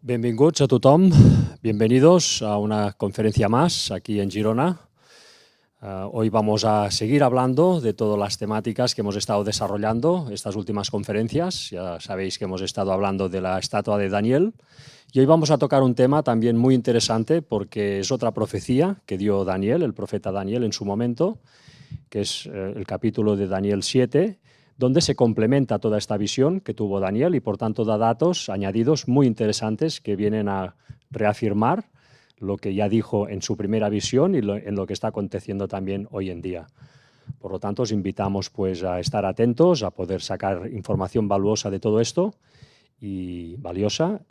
Benvinguts a tothom, bienvenidos a una conferencia más aquí en Girona. Hoy vamos a seguir hablando de todas las temáticas que hemos estado desarrollando estas últimas conferencias. Ya sabéis que hemos estado hablando de la estatua de Daniel y hoy vamos a tocar un tema también muy interesante porque es otra profecía que dio Daniel, el profeta Daniel en su momento, que es el capítulo de Daniel 7, donde se complementa toda esta visión que tuvo Daniel y por tanto da datos añadidos muy interesantes que vienen a reafirmar lo que ya dijo en su primera visión y en lo que está aconteciendo también hoy en día. Por lo tanto, os invitamos pues, a estar atentos, a poder sacar información valuosa de todo esto y valiosa.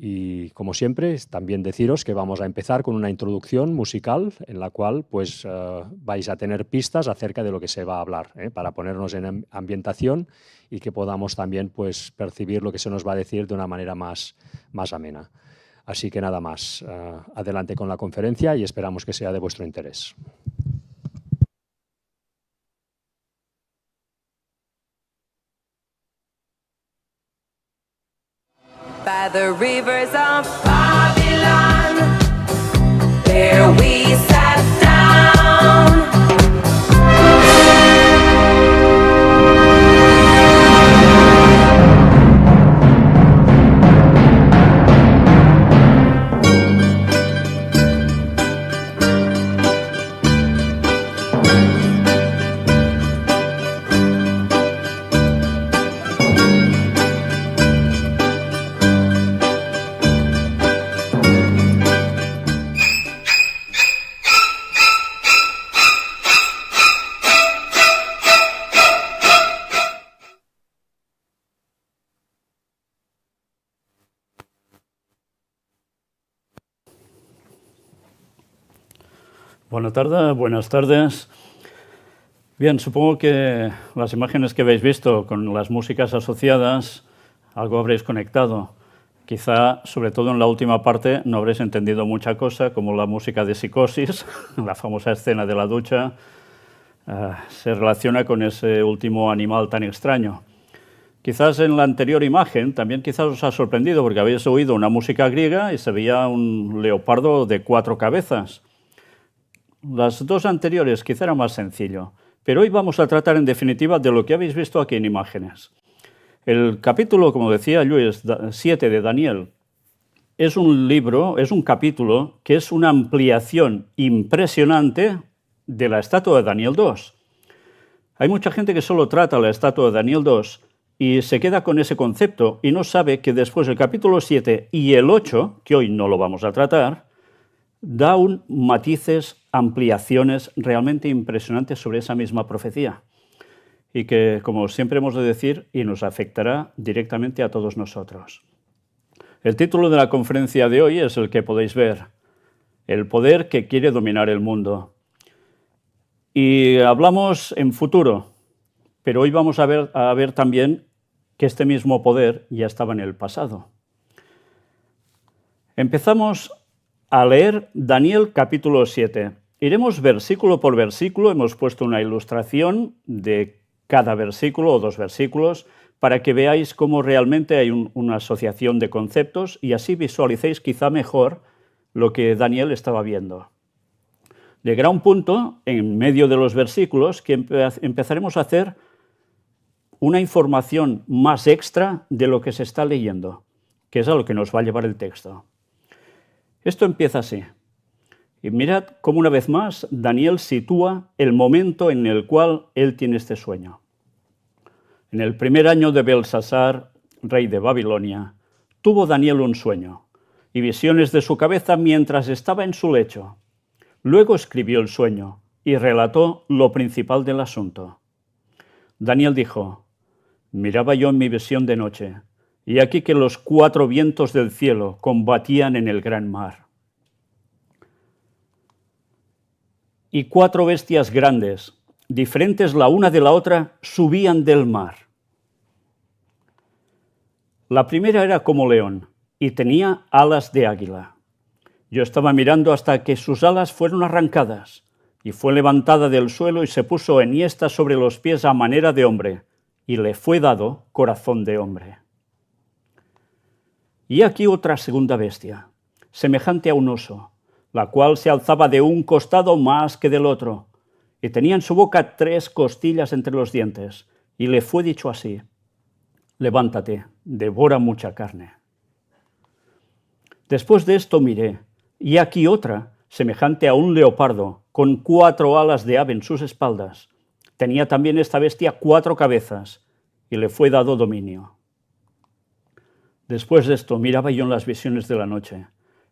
Y como siempre, también deciros que vamos a empezar con una introducción musical en la cual pues, vais a tener pistas acerca de lo que se va a hablar, para ponernos en ambientación y que podamos también pues, percibir lo que se nos va a decir de una manera más amena. Así que nada más, adelante con la conferencia y esperamos que sea de vuestro interés. By the rivers of Babylon, there we sat down. Buenas tardes. Bien, supongo que las imágenes que habéis visto con las músicas asociadas, algo habréis conectado. Quizá, sobre todo en la última parte, no habréis entendido mucha cosa, como la música de Psicosis, la famosa escena de la ducha, se relaciona con ese último animal tan extraño. Quizás en la anterior imagen también quizás os ha sorprendido porque habéis oído una música griega y se veía un leopardo de 4 cabezas. Las dos anteriores quizá era más sencillo, pero hoy vamos a tratar en definitiva de lo que habéis visto aquí en imágenes. El capítulo, como decía Luis, 7 de Daniel, es un libro, es un capítulo que es una ampliación impresionante de la estatua de Daniel 2. Hay mucha gente que solo trata la estatua de Daniel 2 y se queda con ese concepto y no sabe que después el capítulo 7 y el 8, que hoy no lo vamos a tratar, da matices, ampliaciones realmente impresionantes sobre esa misma profecía y que, como siempre hemos de decir, y nos afectará directamente a todos nosotros. El título de la conferencia de hoy es el que podéis ver, El poder que quiere dominar el mundo. Y hablamos en futuro, pero hoy vamos a ver también que este mismo poder ya estaba en el pasado. Empezamos a leer Daniel capítulo 7. Iremos versículo por versículo, hemos puesto una ilustración de cada versículo o 2 versículos para que veáis cómo realmente hay una asociación de conceptos y así visualicéis quizá mejor lo que Daniel estaba viendo. Llegará un punto en medio de los versículos que empezaremos a hacer una información más extra de lo que se está leyendo, que es a lo que nos va a llevar el texto. Esto empieza así. Y mirad cómo una vez más Daniel sitúa el momento en el cual él tiene este sueño. En el primer año de Belsasar, rey de Babilonia, tuvo Daniel un sueño y visiones de su cabeza mientras estaba en su lecho. Luego escribió el sueño y relató lo principal del asunto. Daniel dijo: miraba yo en mi visión de noche, y aquí que los 4 vientos del cielo combatían en el gran mar. Y 4 bestias grandes, diferentes la una de la otra, subían del mar. La primera era como león y tenía alas de águila. Yo estaba mirando hasta que sus alas fueron arrancadas y fue levantada del suelo y se puso enhiesta sobre los pies a manera de hombre y le fue dado corazón de hombre. Y aquí otra segunda bestia, semejante a un oso, la cual se alzaba de un costado más que del otro, y tenía en su boca 3 costillas entre los dientes, y le fue dicho así: levántate, devora mucha carne. Después de esto miré, y aquí otra, semejante a un leopardo, con 4 alas de ave en sus espaldas. Tenía también esta bestia 4 cabezas, y le fue dado dominio. Después de esto miraba yo en las visiones de la noche,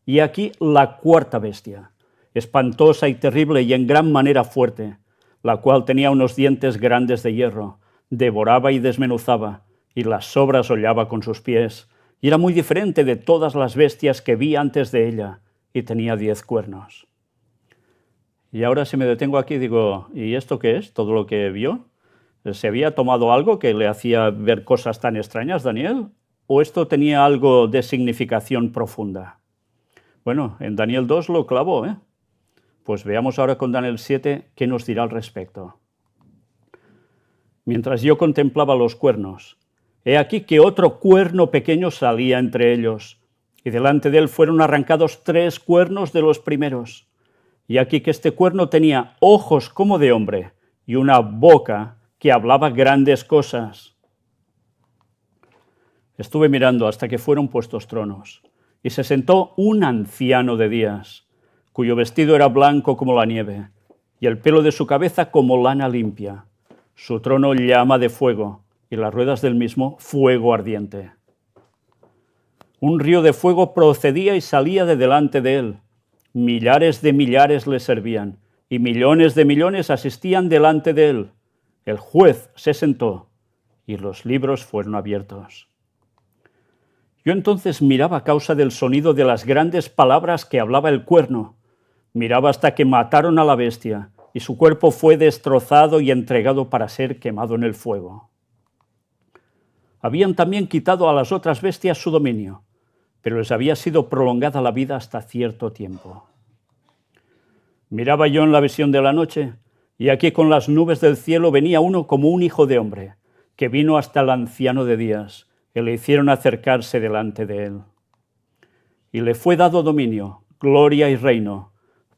y aquí la 4ª bestia, espantosa y terrible y en gran manera fuerte, la cual tenía unos dientes grandes de hierro, devoraba y desmenuzaba, y las sobras hollaba con sus pies, y era muy diferente de todas las bestias que vi antes de ella, y tenía 10 cuernos. Y ahora si me detengo aquí digo, ¿y esto qué es? ¿Todo lo que vio? ¿Se había tomado algo que le hacía ver cosas tan extrañas, Daniel? ¿O esto tenía algo de significación profunda? Bueno, en Daniel 2 lo clavó, ¿eh? Pues veamos ahora con Daniel 7 qué nos dirá al respecto. Mientras yo contemplaba los cuernos, he aquí que otro cuerno pequeño salía entre ellos, y delante de él fueron arrancados 3 cuernos de los primeros. Y aquí que este cuerno tenía ojos como de hombre y una boca que hablaba grandes cosas. Estuve mirando hasta que fueron puestos tronos, y se sentó un anciano de días, cuyo vestido era blanco como la nieve, y el pelo de su cabeza como lana limpia. Su trono llama de fuego, y las ruedas del mismo fuego ardiente. Un río de fuego procedía y salía de delante de él. Millares de millares le servían, y millones de millones asistían delante de él. El juez se sentó, y los libros fueron abiertos. Yo entonces miraba a causa del sonido de las grandes palabras que hablaba el cuerno. Miraba hasta que mataron a la bestia, y su cuerpo fue destrozado y entregado para ser quemado en el fuego. Habían también quitado a las otras bestias su dominio, pero les había sido prolongada la vida hasta cierto tiempo. Miraba yo en la visión de la noche, y aquí con las nubes del cielo venía uno como un hijo de hombre, que vino hasta el anciano de días, que le hicieron acercarse delante de él. Y le fue dado dominio, gloria y reino,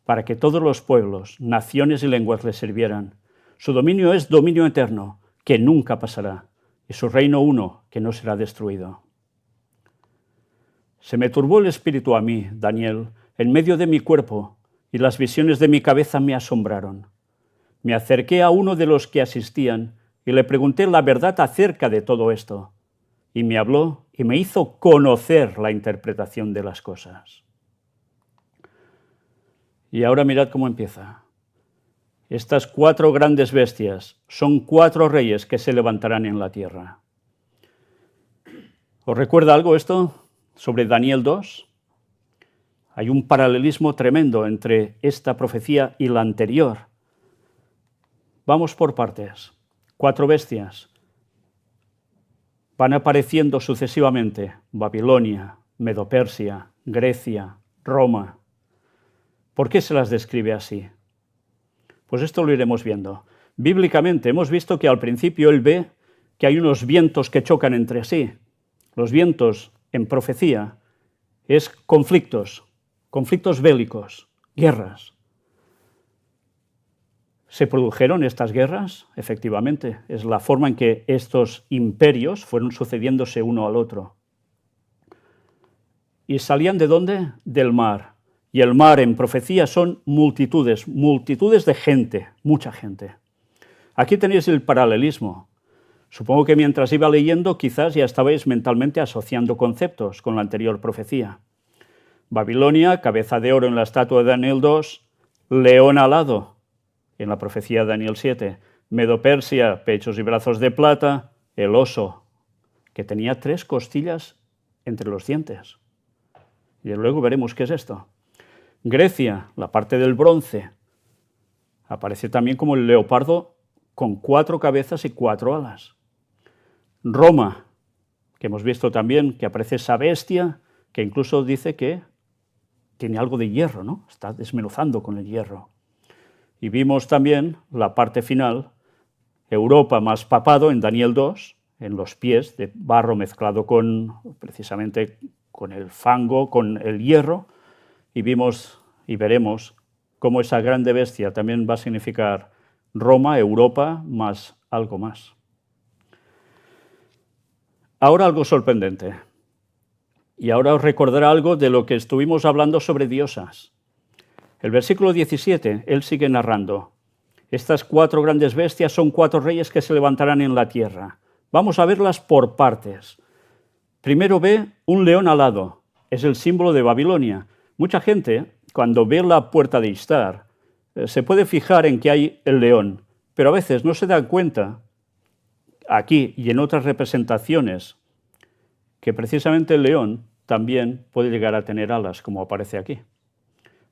para que todos los pueblos, naciones y lenguas le sirvieran. Su dominio es dominio eterno, que nunca pasará, y su reino uno, que no será destruido. Se me turbó el espíritu a mí, Daniel, en medio de mi cuerpo, y las visiones de mi cabeza me asombraron. Me acerqué a uno de los que asistían, y le pregunté la verdad acerca de todo esto. Y me habló y me hizo conocer la interpretación de las cosas. Y ahora mirad cómo empieza. Estas 4 grandes bestias son 4 reyes que se levantarán en la tierra. ¿Os recuerda algo esto sobre Daniel 2? Hay un paralelismo tremendo entre esta profecía y la anterior. Vamos por partes. 4 bestias van apareciendo sucesivamente: Babilonia, Medo-Persia, Grecia, Roma. ¿Por qué se las describe así? Pues esto lo iremos viendo. Bíblicamente hemos visto que al principio él ve que hay unos vientos que chocan entre sí. Los vientos en profecía es conflictos bélicos, guerras. ¿Se produjeron estas guerras? Efectivamente, es la forma en que estos imperios fueron sucediéndose uno al otro. ¿Y salían de dónde? Del mar. Y el mar en profecía son multitudes de gente, mucha gente. Aquí tenéis el paralelismo. Supongo que mientras iba leyendo quizás ya estabais mentalmente asociando conceptos con la anterior profecía. Babilonia, cabeza de oro en la estatua de Daniel 2, león alado en la profecía de Daniel 7, Medo-Persia, pechos y brazos de plata, el oso, que tenía 3 costillas entre los dientes. Y luego veremos qué es esto. Grecia, la parte del bronce, aparece también como el leopardo con 4 cabezas y 4 alas. Roma, que hemos visto también que aparece esa bestia, que incluso dice que tiene algo de hierro, ¿no? Está desmenuzando con el hierro. Y vimos también la parte final, Europa más papado en Daniel 2, en los pies de barro mezclado con precisamente con el fango, con el hierro, y vimos y veremos cómo esa grande bestia también va a significar Roma, Europa, más algo más. Ahora algo sorprendente. Y ahora os recordaré algo de lo que estuvimos hablando sobre diosas. El versículo 17, él sigue narrando. Estas 4 grandes bestias son 4 reyes que se levantarán en la tierra. Vamos a verlas por partes. Primero ve un león alado. Es el símbolo de Babilonia. Mucha gente, cuando ve la puerta de Ishtar, se puede fijar en que hay el león, pero a veces no se dan cuenta, aquí y en otras representaciones, que precisamente el león también puede llegar a tener alas, como aparece aquí.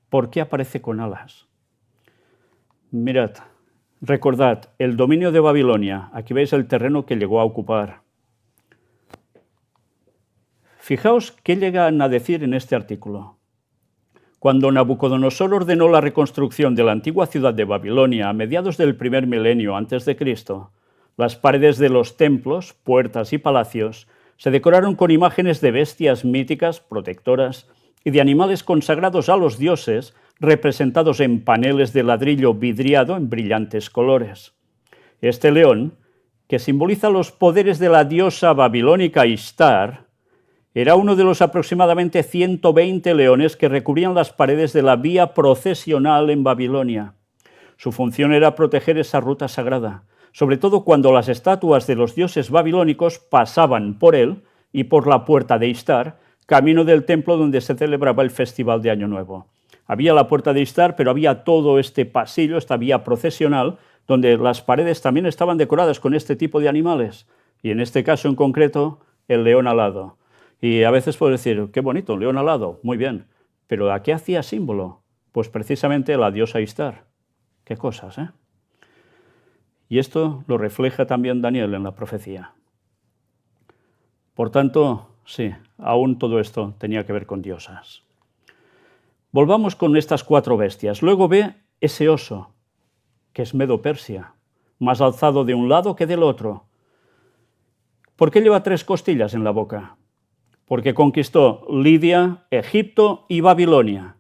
¿Por qué aparece con alas? Mirad, recordad, el dominio de Babilonia, aquí veis el terreno que llegó a ocupar. Fijaos qué llegan a decir en este artículo. Cuando Nabucodonosor ordenó la reconstrucción de la antigua ciudad de Babilonia a mediados del primer milenio antes de Cristo, las paredes de los templos, puertas y palacios se decoraron con imágenes de bestias míticas, protectoras, y de animales consagrados a los dioses, representados en paneles de ladrillo vidriado en brillantes colores. Este león, que simboliza los poderes de la diosa babilónica Ishtar, era uno de los aproximadamente 120 leones que recubrían las paredes de la vía procesional en Babilonia. Su función era proteger esa ruta sagrada, sobre todo cuando las estatuas de los dioses babilónicos pasaban por él y por la puerta de Ishtar, camino del templo donde se celebraba el festival de Año Nuevo. Había la puerta de Ishtar, pero había todo este pasillo, esta vía procesional, donde las paredes también estaban decoradas con este tipo de animales, y en este caso en concreto, el león alado. Y a veces puedo decir, qué bonito, un león alado, muy bien, pero ¿a qué hacía símbolo? Pues precisamente la diosa Ishtar. Qué cosas, ¿eh? Y esto lo refleja también Daniel en la profecía. Por tanto, sí, aún todo esto tenía que ver con diosas. Volvamos con estas 4 bestias. Luego ve ese oso, que es Medo-Persia, más alzado de un lado que del otro. ¿Por qué lleva 3 costillas en la boca? Porque conquistó Lidia, Egipto y Babilonia.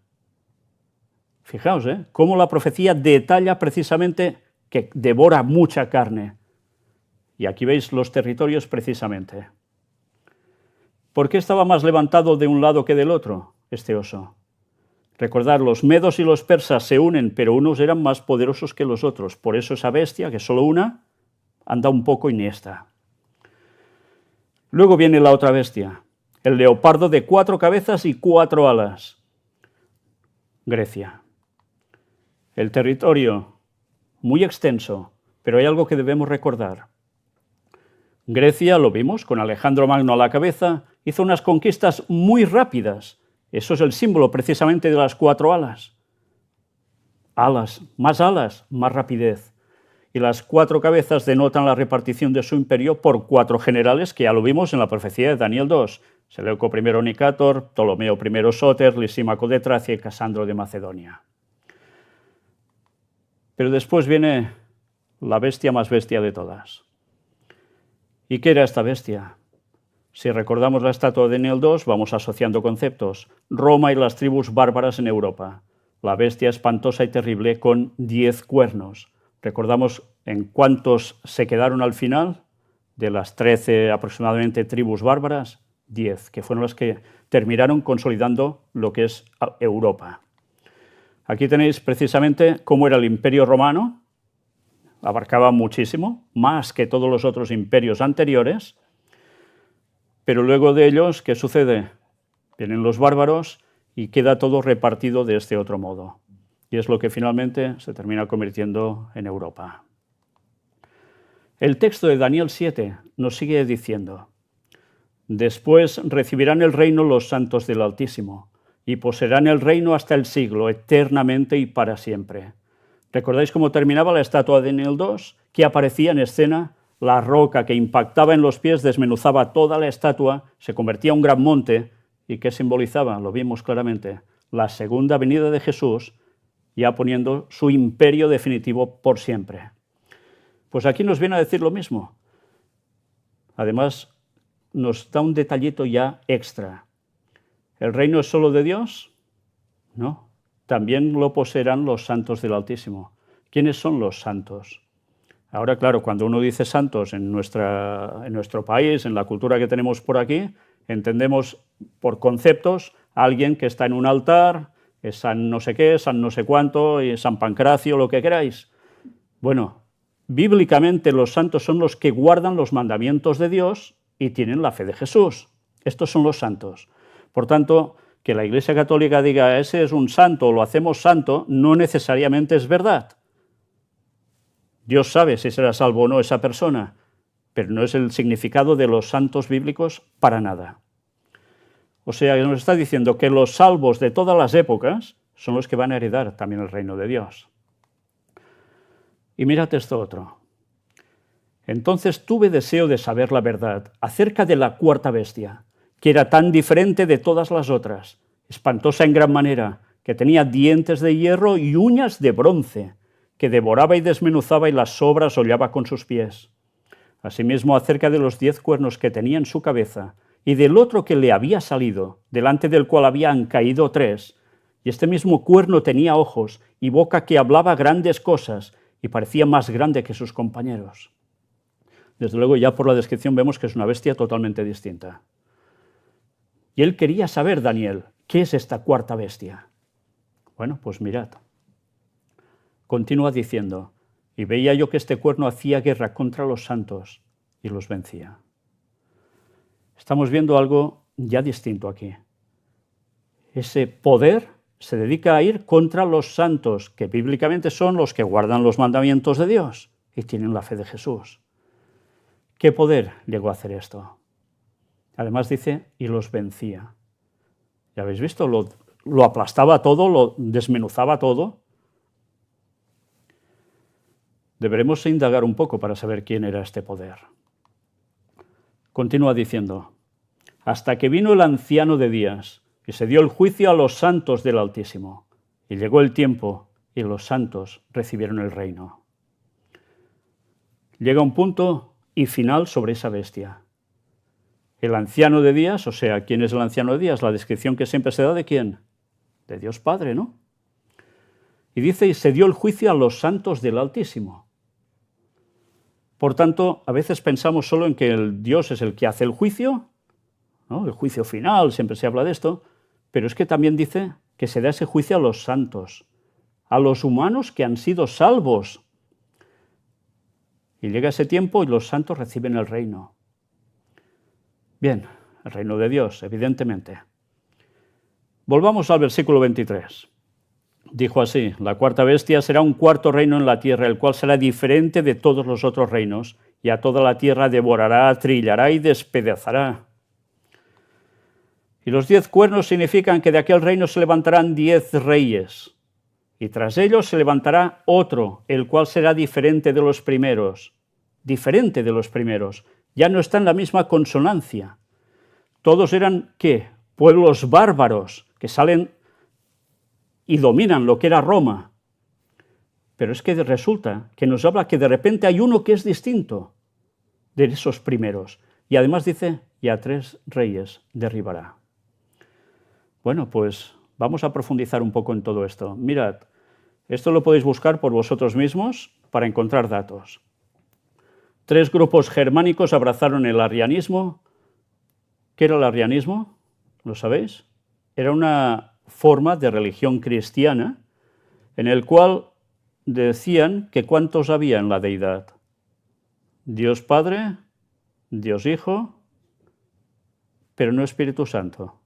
Fijaos, cómo la profecía detalla precisamente que devora mucha carne. Y aquí veis los territorios precisamente. ¿Por qué estaba más levantado de un lado que del otro este oso? Recordad, los medos y los persas se unen, pero unos eran más poderosos que los otros. Por eso esa bestia, que es solo una, anda un poco iniesta. Luego viene la otra bestia, el leopardo de 4 cabezas y 4 alas. Grecia. El territorio muy extenso, pero hay algo que debemos recordar. Grecia, lo vimos, con Alejandro Magno a la cabeza, hizo unas conquistas muy rápidas. Eso es el símbolo precisamente de las 4 alas. Alas, más rapidez. Y las 4 cabezas denotan la repartición de su imperio por 4 generales, que ya lo vimos en la profecía de Daniel 2. Seleuco I Nicator, Ptolomeo I Sóter, Lisímaco de Tracia y Casandro de Macedonia. Pero después viene la bestia más bestia de todas. ¿Y qué era esta bestia? Si recordamos la estatua de Daniel 2, vamos asociando conceptos. Roma y las tribus bárbaras en Europa. La bestia espantosa y terrible con 10 cuernos. Recordamos en cuántos se quedaron al final de las 13 aproximadamente tribus bárbaras, 10, que fueron las que terminaron consolidando lo que es Europa. Aquí tenéis precisamente cómo era el Imperio Romano, abarcaba muchísimo, más que todos los otros imperios anteriores, pero luego de ellos, ¿qué sucede? Vienen los bárbaros y queda todo repartido de este otro modo. Y es lo que finalmente se termina convirtiendo en Europa. El texto de Daniel 7 nos sigue diciendo: después recibirán el reino los santos del Altísimo, y poseerán el reino hasta el siglo, eternamente y para siempre. ¿Recordáis cómo terminaba la estatua de Daniel 2? Que aparecía en escena la roca que impactaba en los pies, desmenuzaba toda la estatua, se convertía en un gran monte. ¿Y qué simbolizaba? Lo vimos claramente. La segunda venida de Jesús, ya poniendo su imperio definitivo por siempre. Pues aquí nos viene a decir lo mismo. Además, nos da un detallito ya extra. ¿El reino es solo de Dios? No, también lo poseerán los santos del Altísimo. ¿Quiénes son los santos? Ahora, claro, cuando uno dice santos en nuestro país, en la cultura que tenemos por aquí, entendemos por conceptos a alguien que está en un altar, es San no sé qué, San no sé cuánto, y San Pancracio, lo que queráis. Bueno, bíblicamente los santos son los que guardan los mandamientos de Dios y tienen la fe de Jesús. Estos son los santos. Por tanto, que la Iglesia Católica diga ese es un santo o lo hacemos santo, no necesariamente es verdad. Dios sabe si será salvo o no esa persona, pero no es el significado de los santos bíblicos para nada. O sea, nos está diciendo que los salvos de todas las épocas son los que van a heredar también el reino de Dios. Y mirad esto otro. Entonces tuve deseo de saber la verdad acerca de la cuarta bestia, que era tan diferente de todas las otras, espantosa en gran manera, que tenía dientes de hierro y uñas de bronce, que devoraba y desmenuzaba y las sobras hollaba con sus pies. Asimismo, acerca de los 10 cuernos que tenía en su cabeza, y del otro que le había salido, delante del cual habían caído 3, y este mismo cuerno tenía ojos y boca que hablaba grandes cosas, y parecía más grande que sus compañeros. Desde luego, ya por la descripción vemos que es una bestia totalmente distinta. Y él quería saber, Daniel, ¿qué es esta cuarta bestia? Bueno, pues mirad. Continúa diciendo, y veía yo que este cuerno hacía guerra contra los santos y los vencía. Estamos viendo algo ya distinto aquí. Ese poder se dedica a ir contra los santos, que bíblicamente son los que guardan los mandamientos de Dios y tienen la fe de Jesús. ¿Qué poder llegó a hacer esto? Además dice, y los vencía. ¿Ya habéis visto? Lo aplastaba todo, lo desmenuzaba todo. Deberemos indagar un poco para saber quién era este poder. Continúa diciendo, hasta que vino el anciano de días y se dio el juicio a los santos del Altísimo. Y llegó el tiempo y los santos recibieron el reino. Llega un punto y final sobre esa bestia. El anciano de días, o sea, ¿quién es el anciano de días? La descripción que siempre se da de ¿quién? De Dios Padre, ¿no? Y dice, y se dio el juicio a los santos del Altísimo. Por tanto, a veces pensamos solo en que el Dios es el que hace el juicio, ¿no? El juicio final, siempre se habla de esto, pero es que también dice que se da ese juicio a los santos, a los humanos que han sido salvos. Y llega ese tiempo y los santos reciben el reino. Bien, el reino de Dios, evidentemente. Volvamos al versículo 23. Dijo así, la cuarta bestia será un cuarto reino en la tierra, el cual será diferente de todos los otros reinos, y a toda la tierra devorará, trillará y despedazará. Y los 10 cuernos significan que de aquel reino se levantarán 10 reyes, y tras ellos se levantará otro, el cual será diferente de los primeros. Diferente de los primeros. Ya no está en la misma consonancia. Todos eran, ¿qué? Pueblos bárbaros que salen y dominan lo que era Roma. Pero es que resulta que nos habla que de repente hay uno que es distinto de esos primeros. Y además dice, y a 3 reyes derribará. Bueno, pues vamos a profundizar un poco en todo esto. Mirad, esto lo podéis buscar por vosotros mismos para encontrar datos. 3 grupos germánicos abrazaron el arrianismo. ¿Qué era el arrianismo? ¿Lo sabéis? Era una forma de religión cristiana en el cual decían que cuántos había en la deidad. Dios Padre, Dios Hijo, pero no Espíritu Santo.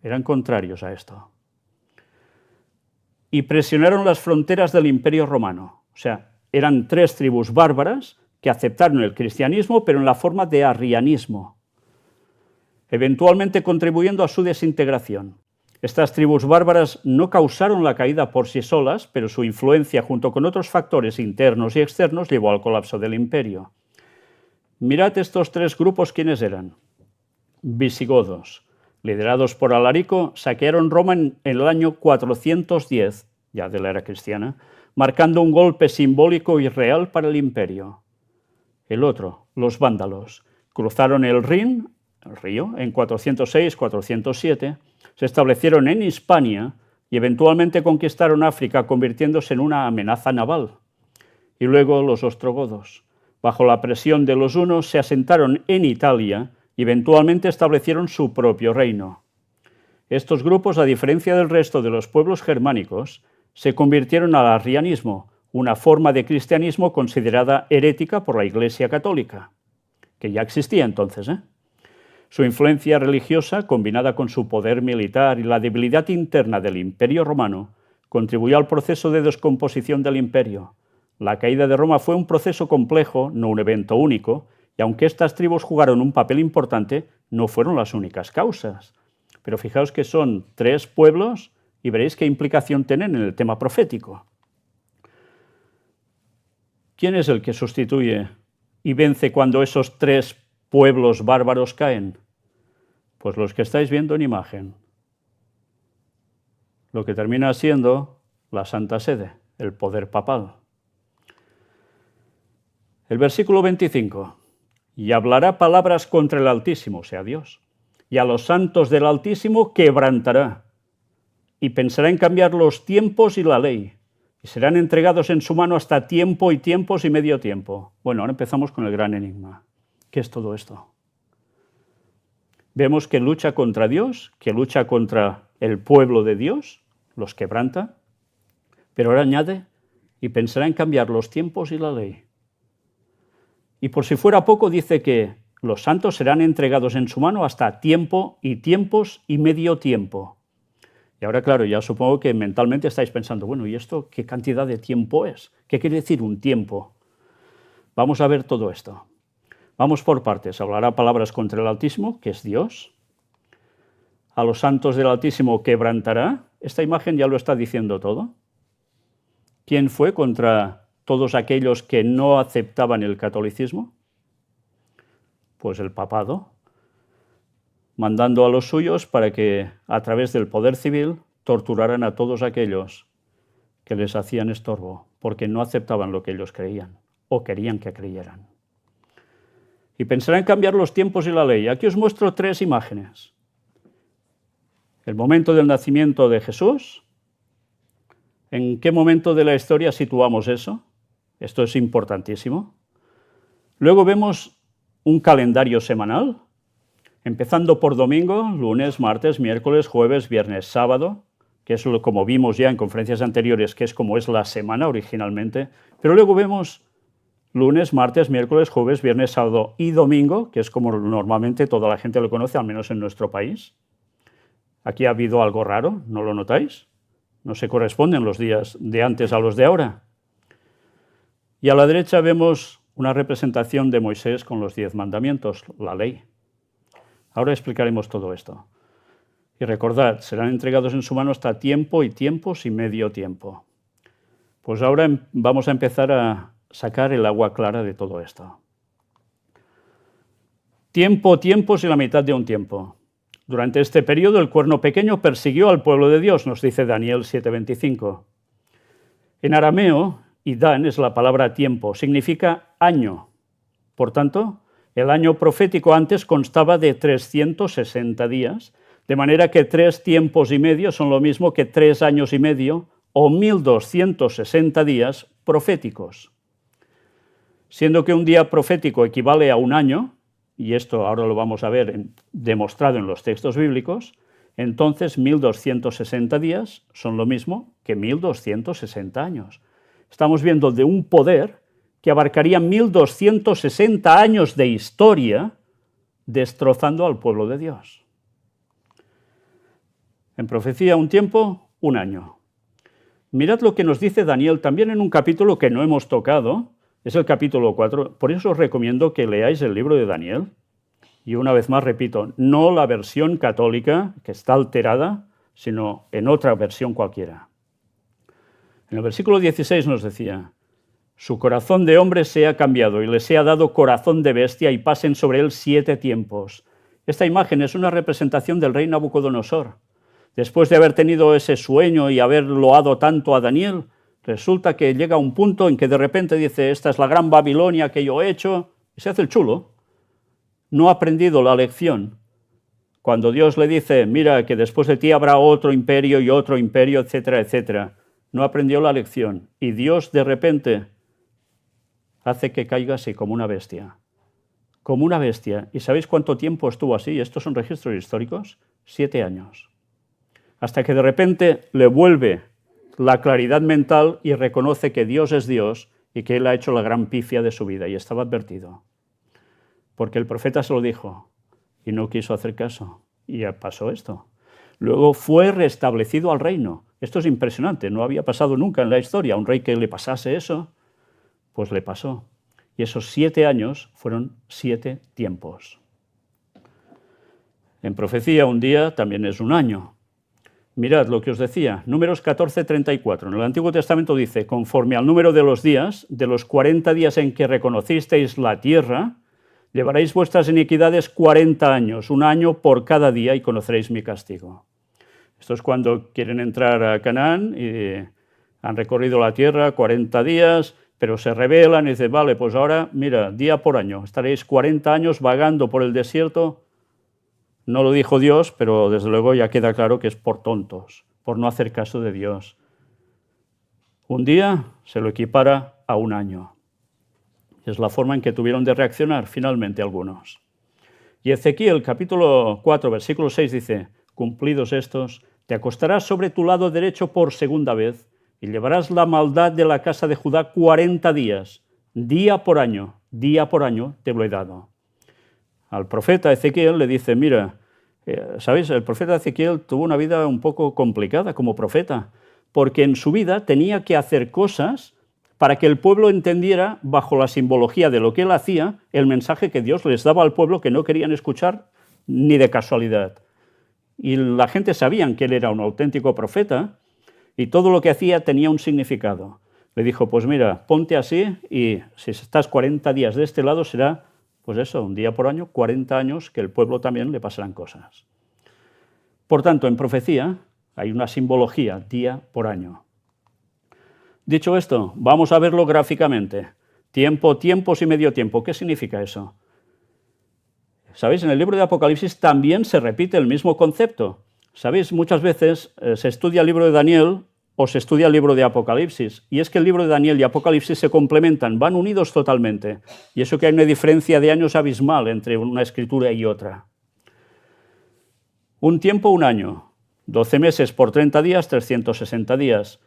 Eran contrarios a esto. Y presionaron las fronteras del Imperio Romano. O sea, eran 3 tribus bárbaras que aceptaron el cristianismo, pero en la forma de arrianismo, eventualmente contribuyendo a su desintegración. Estas tribus bárbaras no causaron la caída por sí solas, pero su influencia, junto con otros factores internos y externos, llevó al colapso del imperio. Mirad estos 3 grupos, ¿quiénes eran? Visigodos, liderados por Alarico, saquearon Roma en el año 410, ya de la era cristiana, marcando un golpe simbólico y real para el imperio. El otro, los vándalos, cruzaron el Rin el río, en 406-407, se establecieron en Hispania y eventualmente conquistaron África, convirtiéndose en una amenaza naval. Y luego los ostrogodos, bajo la presión de los hunos, se asentaron en Italia y eventualmente establecieron su propio reino. Estos grupos, a diferencia del resto de los pueblos germánicos, se convirtieron al arrianismo, una forma de cristianismo considerada herética por la Iglesia Católica, que ya existía entonces. Su influencia religiosa, combinada con su poder militar y la debilidad interna del Imperio Romano, contribuyó al proceso de descomposición del imperio. La caída de Roma fue un proceso complejo, no un evento único, y aunque estas tribus jugaron un papel importante, no fueron las únicas causas. Pero fijaos que son 3 pueblos y veréis qué implicación tienen en el tema profético. ¿Quién es el que sustituye y vence cuando esos 3 pueblos bárbaros caen? Pues los que estáis viendo en imagen. Lo que termina siendo la Santa Sede, el poder papal. El versículo 25. Y hablará palabras contra el Altísimo, o sea, Dios, y a los santos del Altísimo quebrantará, y pensará en cambiar los tiempos y la ley, y serán entregados en su mano hasta tiempo y tiempos y medio tiempo. Bueno, ahora empezamos con el gran enigma. ¿Qué es todo esto? Vemos que lucha contra Dios, que lucha contra el pueblo de Dios, los quebranta, pero ahora añade, y pensará en cambiar los tiempos y la ley. Y por si fuera poco, dice que los santos serán entregados en su mano hasta tiempo y tiempos y medio tiempo. Y ahora, claro, ya supongo que mentalmente estáis pensando, bueno, ¿y esto qué cantidad de tiempo es? ¿Qué quiere decir un tiempo? Vamos a ver todo esto. Vamos por partes. Hablará palabras contra el Altísimo, que es Dios. A los santos del Altísimo quebrantará. Esta imagen ya lo está diciendo todo. ¿Quién fue contra todos aquellos que no aceptaban el catolicismo? Pues el papado, mandando a los suyos para que, a través del poder civil, torturaran a todos aquellos que les hacían estorbo, porque no aceptaban lo que ellos creían, o querían que creyeran. Y pensará en cambiar los tiempos y la ley. Aquí os muestro 3 imágenes. El momento del nacimiento de Jesús. ¿En qué momento de la historia situamos eso? Esto es importantísimo. Luego vemos un calendario semanal, empezando por domingo, lunes, martes, miércoles, jueves, viernes, sábado, que es como vimos ya en conferencias anteriores, que es como es la semana originalmente, pero luego vemos lunes, martes, miércoles, jueves, viernes, sábado y domingo, que es como normalmente toda la gente lo conoce, al menos en nuestro país. Aquí ha habido algo raro, ¿no lo notáis? No se corresponden los días de antes a los de ahora. Y a la derecha vemos una representación de Moisés con los 10 mandamientos, la ley. Ahora explicaremos todo esto. Y recordad, serán entregados en su mano hasta tiempo y tiempos y medio tiempo. Pues ahora vamos a empezar a sacar el agua clara de todo esto. Tiempo, tiempos y la mitad de un tiempo. Durante este periodo el cuerno pequeño persiguió al pueblo de Dios, nos dice Daniel 7:25. En arameo, Idán es la palabra tiempo, significa año. Por tanto, el año profético antes constaba de 360 días, de manera que 3 tiempos y medio son lo mismo que 3 años y medio o 1260 días proféticos. Siendo que un día profético equivale a un año, y esto ahora lo vamos a ver demostrado en los textos bíblicos, entonces 1260 días son lo mismo que 1260 años. Estamos viendo de un poder que abarcaría 1260 años de historia destrozando al pueblo de Dios. En profecía un tiempo, un año. Mirad lo que nos dice Daniel también en un capítulo que no hemos tocado, es el capítulo 4, por eso os recomiendo que leáis el libro de Daniel. Y una vez más repito, no la versión católica, que está alterada, sino en otra versión cualquiera. En el versículo 16 nos decía, su corazón de hombre se ha cambiado y le se ha dado corazón de bestia y pasen sobre él 7 tiempos. Esta imagen es una representación del rey Nabucodonosor. Después de haber tenido ese sueño y haber loado tanto a Daniel, resulta que llega un punto en que de repente dice, esta es la gran Babilonia que yo he hecho, y se hace el chulo. no ha aprendido la lección. Cuando Dios le dice, mira, que después de ti habrá otro imperio y otro imperio, etcétera, etcétera, no aprendió la lección. Y Dios de repente hace que caiga así, como una bestia. Como una bestia. ¿Y sabéis cuánto tiempo estuvo así? Estos son registros históricos. 7 años. Hasta que de repente le vuelve la claridad mental y reconoce que Dios es Dios y que él ha hecho la gran pifia de su vida. Y estaba advertido. Porque el profeta se lo dijo y no quiso hacer caso. Y ya pasó esto. Luego fue restablecido al reino. Esto es impresionante. No había pasado nunca en la historia. A un rey que le pasase eso, pues le pasó. Y esos 7 años fueron 7 tiempos. En profecía, un día también es un año. Mirad lo que os decía, Números 14:34. En el Antiguo Testamento dice, conforme al número de los días, de los 40 días en que reconocisteis la tierra, llevaréis vuestras iniquidades 40 años, un año por cada día, y conoceréis mi castigo. Esto es cuando quieren entrar a Canaán y han recorrido la tierra 40 días, pero se rebelan y dicen, vale, pues ahora, mira, día por año, estaréis 40 años vagando por el desierto. No lo dijo Dios, pero desde luego ya queda claro que es por tontos, por no hacer caso de Dios. Un día se lo equipara a un año. Es la forma en que tuvieron de reaccionar finalmente algunos. Y Ezequiel, capítulo 4, versículo 6 dice, cumplidos estos, te acostarás sobre tu lado derecho por segunda vez y llevarás la maldad de la casa de Judá 40 días, día por año te lo he dado. Al profeta Ezequiel le dice, mira, ¿sabéis? El profeta Ezequiel tuvo una vida un poco complicada como profeta, porque en su vida tenía que hacer cosas para que el pueblo entendiera, bajo la simbología de lo que él hacía, el mensaje que Dios les daba al pueblo que no querían escuchar ni de casualidad. Y la gente sabía que él era un auténtico profeta y todo lo que hacía tenía un significado. Le dijo, pues mira, ponte así y si estás 40 días de este lado será, pues eso, un día por año, 40 años que el pueblo también le pasarán cosas. Por tanto, en profecía hay una simbología, día por año. Dicho esto, vamos a verlo gráficamente. Tiempo, tiempos y medio tiempo. ¿Qué significa eso? ¿Sabéis? En el libro de Apocalipsis también se repite el mismo concepto. ¿Sabéis? Muchas veces se estudia el libro de Daniel o se estudia el libro de Apocalipsis. Y es que el libro de Daniel y Apocalipsis se complementan, van unidos totalmente. Y eso que hay una diferencia de años abismal entre una escritura y otra. Un tiempo, un año. 12 meses por 30 días, 360 días.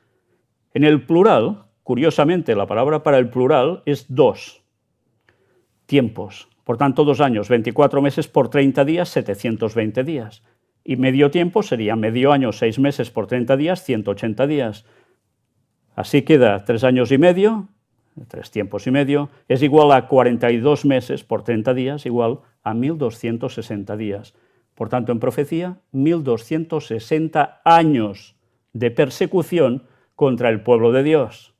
En el plural, curiosamente, la palabra para el plural es 2 tiempos. Por tanto, 2 años, 24 meses por 30 días, 720 días. Y medio tiempo sería medio año, 6 meses por 30 días, 180 días. Así queda 3 años y medio, 3 tiempos y medio, es igual a 42 meses por 30 días, igual a 1260 días. Por tanto, en profecía, 1260 años de persecución contra el pueblo de Dios.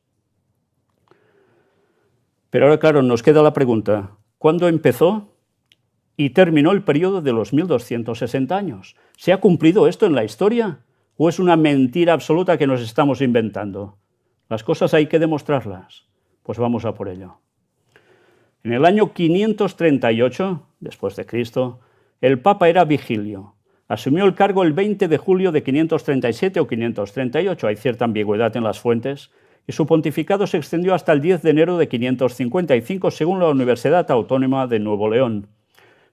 Pero ahora, claro, nos queda la pregunta, ¿cuándo empezó y terminó el periodo de los 1260 años? ¿Se ha cumplido esto en la historia o es una mentira absoluta que nos estamos inventando? Las cosas hay que demostrarlas. Pues vamos a por ello. En el año 538, después de Cristo, el Papa era Vigilio. Asumió el cargo el 20 de julio de 537 o 538, hay cierta ambigüedad en las fuentes, y su pontificado se extendió hasta el 10 de enero de 555, según la Universidad Autónoma de Nuevo León.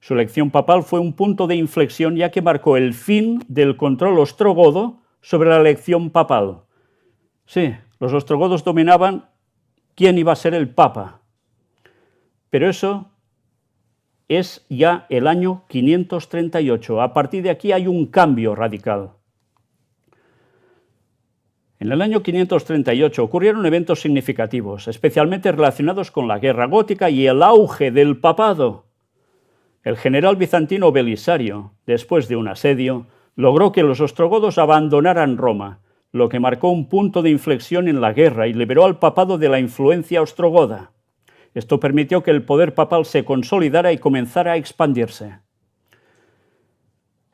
Su elección papal fue un punto de inflexión, ya que marcó el fin del control ostrogodo sobre la elección papal. Sí, los ostrogodos dominaban quién iba a ser el papa, pero eso es ya el año 538. A partir de aquí hay un cambio radical. En el año 538 ocurrieron eventos significativos, especialmente relacionados con la guerra gótica y el auge del papado. El general bizantino Belisario, después de un asedio, logró que los ostrogodos abandonaran Roma, lo que marcó un punto de inflexión en la guerra y liberó al papado de la influencia ostrogoda. Esto permitió que el poder papal se consolidara y comenzara a expandirse.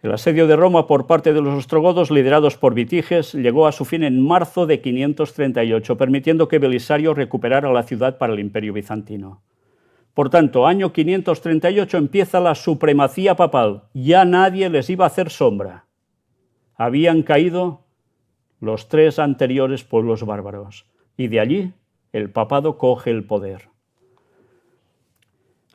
El asedio de Roma por parte de los ostrogodos, liderados por Vitiges, llegó a su fin en marzo de 538, permitiendo que Belisario recuperara la ciudad para el Imperio bizantino. Por tanto, año 538 empieza la supremacía papal. Ya nadie les iba a hacer sombra. Habían caído los 3 anteriores pueblos bárbaros. Y de allí el papado coge el poder.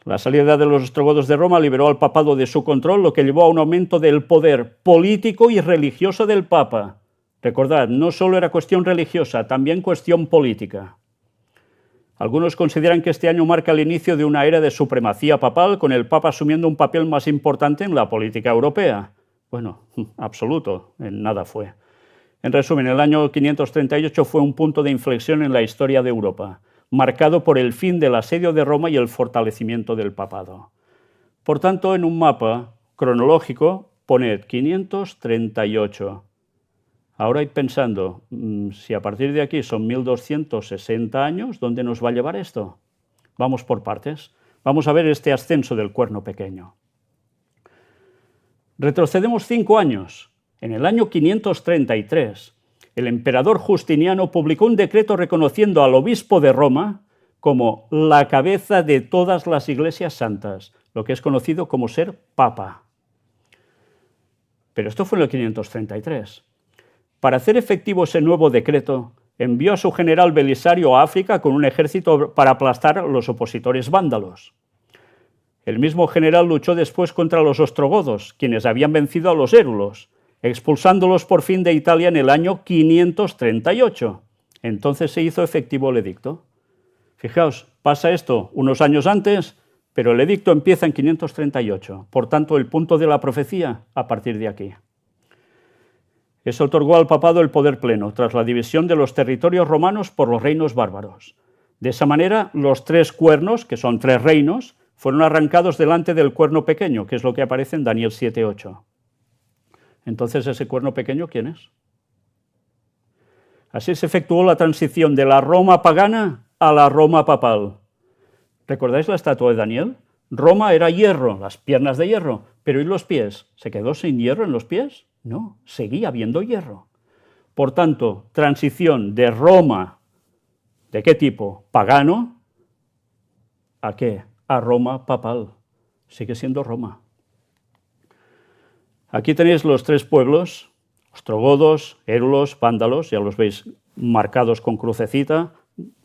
La salida de los ostrogodos de Roma liberó al papado de su control, lo que llevó a un aumento del poder político y religioso del papa. Recordad, no solo era cuestión religiosa, también cuestión política. Algunos consideran que este año marca el inicio de una era de supremacía papal, con el papa asumiendo un papel más importante en la política europea. Bueno, absoluto, en nada fue. En resumen, el año 538 fue un punto de inflexión en la historia de Europa, marcado por el fin del asedio de Roma y el fortalecimiento del papado. Por tanto, en un mapa cronológico, poned 538. Ahora ir pensando, si a partir de aquí son 1260 años, ¿dónde nos va a llevar esto? Vamos por partes. Vamos a ver este ascenso del cuerno pequeño. Retrocedemos 5 años. En el año 533, el emperador Justiniano publicó un decreto reconociendo al obispo de Roma como la cabeza de todas las iglesias santas, lo que es conocido como ser papa. Pero esto fue en el 533. Para hacer efectivo ese nuevo decreto, envió a su general Belisario a África con un ejército para aplastar a los opositores vándalos. El mismo general luchó después contra los ostrogodos, quienes habían vencido a los érulos, expulsándolos por fin de Italia en el año 538. Entonces se hizo efectivo el edicto. Fijaos, pasa esto unos años antes, pero el edicto empieza en 538. Por tanto, el punto de la profecía a partir de aquí. Eso otorgó al papado el poder pleno, tras la división de los territorios romanos por los reinos bárbaros. De esa manera, los 3 cuernos, que son 3 reinos, fueron arrancados delante del cuerno pequeño, que es lo que aparece en Daniel 7:8. Entonces, ¿ese cuerno pequeño quién es? Así se efectuó la transición de la Roma pagana a la Roma papal. ¿Recordáis la estatua de Daniel? Roma era hierro, las piernas de hierro, pero ¿y los pies? ¿Se quedó sin hierro en los pies? No, seguía habiendo hierro. Por tanto, transición de Roma, ¿de qué tipo? Pagano, ¿a qué? A Roma papal. Sigue siendo Roma. Aquí tenéis los 3 pueblos, ostrogodos, érulos, vándalos, ya los veis marcados con crucecita,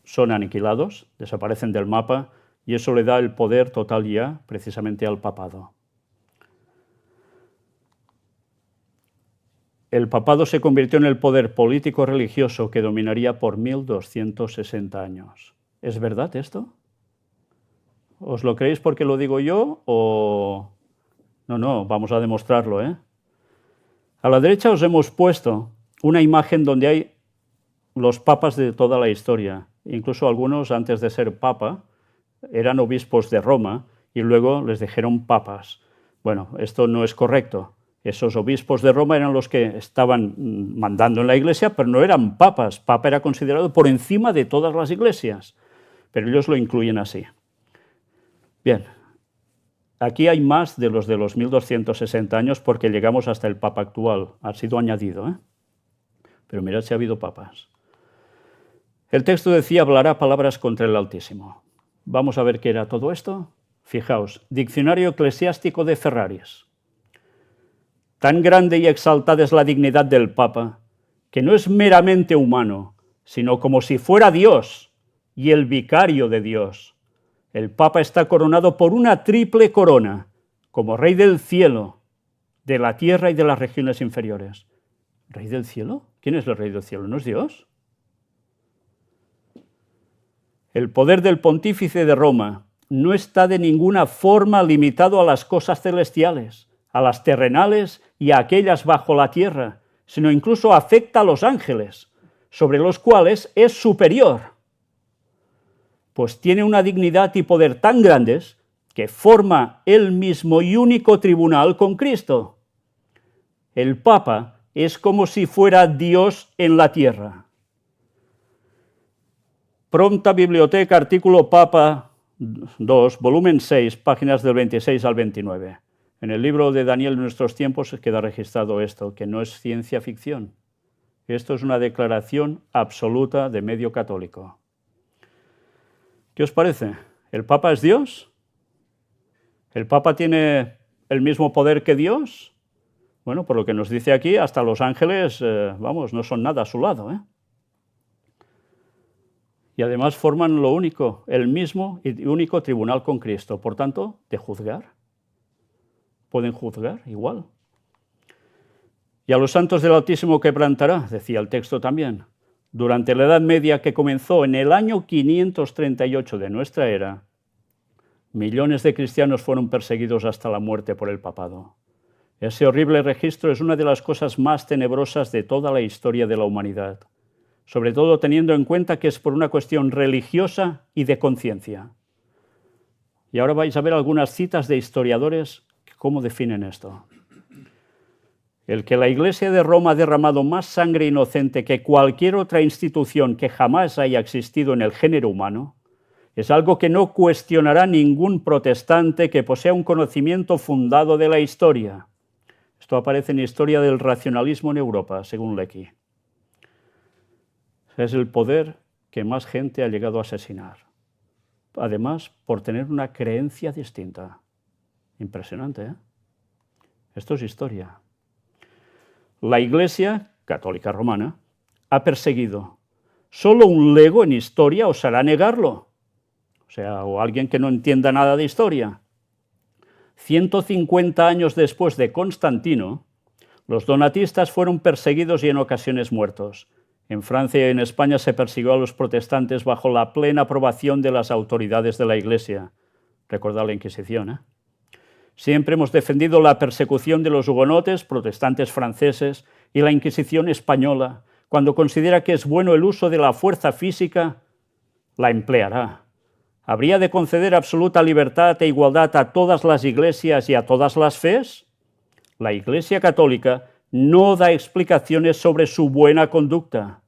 son aniquilados, desaparecen del mapa, y eso le da el poder total ya precisamente al papado. El papado se convirtió en el poder político-religioso que dominaría por 1260 años. ¿Es verdad esto? ¿Os lo creéis porque lo digo yo o...? No, vamos a demostrarlo, ¿eh? A la derecha os hemos puesto una imagen donde hay los papas de toda la historia. Incluso algunos, antes de ser papa, eran obispos de Roma y luego les dijeron papas. Bueno, esto no es correcto. Esos obispos de Roma eran los que estaban mandando en la iglesia, pero no eran papas. Papa era considerado por encima de todas las iglesias, pero ellos lo incluyen así. Bien, aquí hay más de los 1260 años porque llegamos hasta el papa actual. Ha sido añadido, ¿eh? Pero mirad si ha habido papas. El texto decía, hablará palabras contra el Altísimo. Vamos a ver qué era todo esto. Fijaos, Diccionario Eclesiástico de Ferraris. Tan grande y exaltada es la dignidad del Papa, que no es meramente humano, sino como si fuera Dios y el vicario de Dios. El Papa está coronado por una triple corona, como Rey del cielo, de la tierra y de las regiones inferiores. ¿Rey del cielo? ¿Quién es el Rey del cielo? ¿No es Dios? El poder del pontífice de Roma no está de ninguna forma limitado a las cosas celestiales, a las terrenales y a aquellas bajo la tierra, sino incluso afecta a los ángeles, sobre los cuales es superior, pues tiene una dignidad y poder tan grandes que forma él mismo y único tribunal con Cristo. El Papa es como si fuera Dios en la tierra. Pronta Biblioteca, artículo Papa 2, volumen 6, páginas del 26 al 29. En el libro de Daniel en nuestros tiempos queda registrado esto, que no es ciencia ficción. Esto es una declaración absoluta de medio católico. ¿Qué os parece? ¿El Papa es Dios? ¿El Papa tiene el mismo poder que Dios? Bueno, por lo que nos dice aquí, hasta los ángeles, vamos, no son nada a su lado, ¿eh? Y además forman lo único, el mismo y único tribunal con Cristo. Por tanto, de juzgar. Pueden juzgar igual. Y a los santos del Altísimo quebrantará, decía el texto también. Durante la Edad Media, que comenzó en el año 538 de nuestra era, millones de cristianos fueron perseguidos hasta la muerte por el papado. Ese horrible registro es una de las cosas más tenebrosas de toda la historia de la humanidad, sobre todo teniendo en cuenta que es por una cuestión religiosa y de conciencia. Y ahora vais a ver algunas citas de historiadores que cómo definen esto. El que la Iglesia de Roma ha derramado más sangre inocente que cualquier otra institución que jamás haya existido en el género humano es algo que no cuestionará ningún protestante que posea un conocimiento fundado de la historia. Esto aparece en Historia del Racionalismo en Europa, según Lecky. Es el poder que más gente ha llegado a asesinar. Además, por tener una creencia distinta. Impresionante, ¿eh? Esto es historia. La Iglesia católica romana ha perseguido. Solo un lego en historia osará negarlo. O sea, o alguien que no entienda nada de historia. 150 años después de Constantino, los donatistas fueron perseguidos y en ocasiones muertos. En Francia y en España se persiguió a los protestantes bajo la plena aprobación de las autoridades de la Iglesia. Recordad la Inquisición, ¿eh? Siempre hemos defendido la persecución de los hugonotes, protestantes franceses, y la Inquisición española. Cuando considera que es bueno el uso de la fuerza física, la empleará. ¿Habría de conceder absoluta libertad e igualdad a todas las iglesias y a todas las fes? La Iglesia católica no da explicaciones sobre su buena conducta.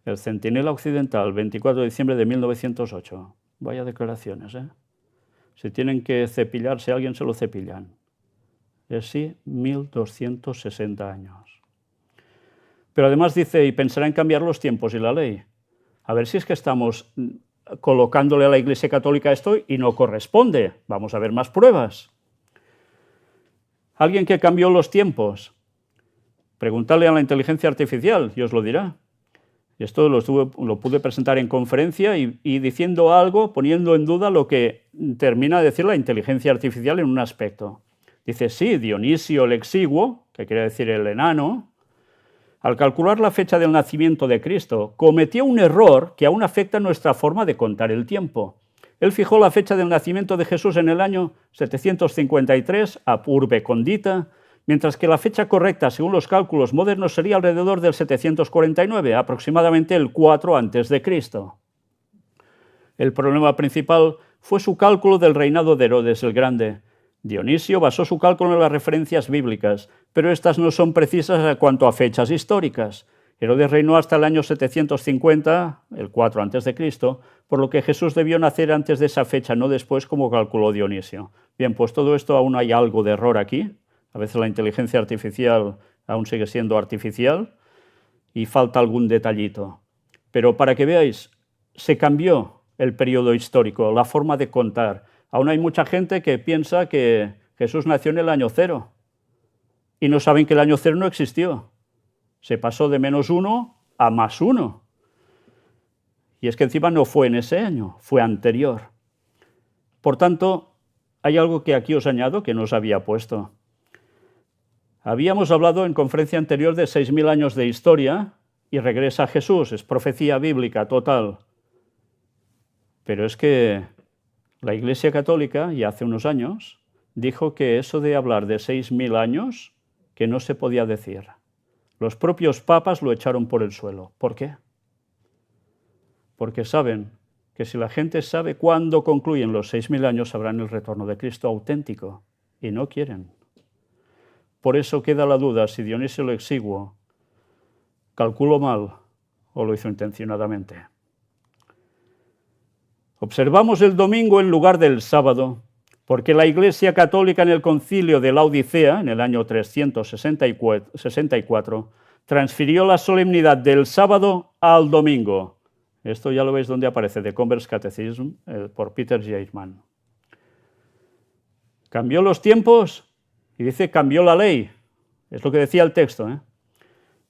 El Centinela Occidental, 24 de diciembre de 1908. Vaya declaraciones, ¿eh? Si tienen que cepillarse a alguien, se lo cepillan. Es sí, 1260 años. Pero además dice, y pensará en cambiar los tiempos y la ley. A ver si es que estamos colocándole a la Iglesia Católica esto y no corresponde. Vamos a ver más pruebas. Alguien que cambió los tiempos. Preguntadle a la inteligencia artificial y os lo dirá. Esto lo pude presentar en conferencia y diciendo algo, poniendo en duda lo que termina de decir la inteligencia artificial en un aspecto. Dice, sí, Dionisio el Exiguo, que quiere decir el enano, al calcular la fecha del nacimiento de Cristo, cometió un error que aún afecta nuestra forma de contar el tiempo. Él fijó la fecha del nacimiento de Jesús en el año 753, ab urbe condita, mientras que la fecha correcta, según los cálculos modernos, sería alrededor del 749, aproximadamente el 4 a.C. El problema principal fue su cálculo del reinado de Herodes el Grande. Dionisio basó su cálculo en las referencias bíblicas, pero estas no son precisas en cuanto a fechas históricas. Herodes reinó hasta el año 750, el 4 a.C., por lo que Jesús debió nacer antes de esa fecha, no después como calculó Dionisio. Bien, pues todo esto aún hay algo de error aquí. A veces la inteligencia artificial aún sigue siendo artificial y falta algún detallito. Pero para que veáis, se cambió el periodo histórico, la forma de contar. Aún hay mucha gente que piensa que Jesús nació en el año 0 y no saben que el año 0 no existió. Se pasó de -1 a +1. Y es que encima no fue en ese año, fue anterior. Por tanto, hay algo que aquí os añado que no os había puesto. Habíamos hablado en conferencia anterior de 6.000 años de historia y regresa Jesús, es profecía bíblica total. Pero es que la Iglesia Católica, ya hace unos años, dijo que eso de hablar de 6.000 años, que no se podía decir. Los propios papas lo echaron por el suelo. ¿Por qué? Porque saben que si la gente sabe cuándo concluyen los 6.000 años, sabrán el retorno de Cristo auténtico, y no quieren. Por eso queda la duda si Dionisio el Exiguo calculó mal o lo hizo intencionadamente. Observamos el domingo en lugar del sábado, porque la Iglesia Católica en el Concilio de Laodicea, en el año 364, transfirió la solemnidad del sábado al domingo. Esto ya lo veis donde aparece, The Converse Catechism, por Peter J. Eijkman. Cambió los tiempos y dice cambió la ley. Es lo que decía el texto, ¿eh?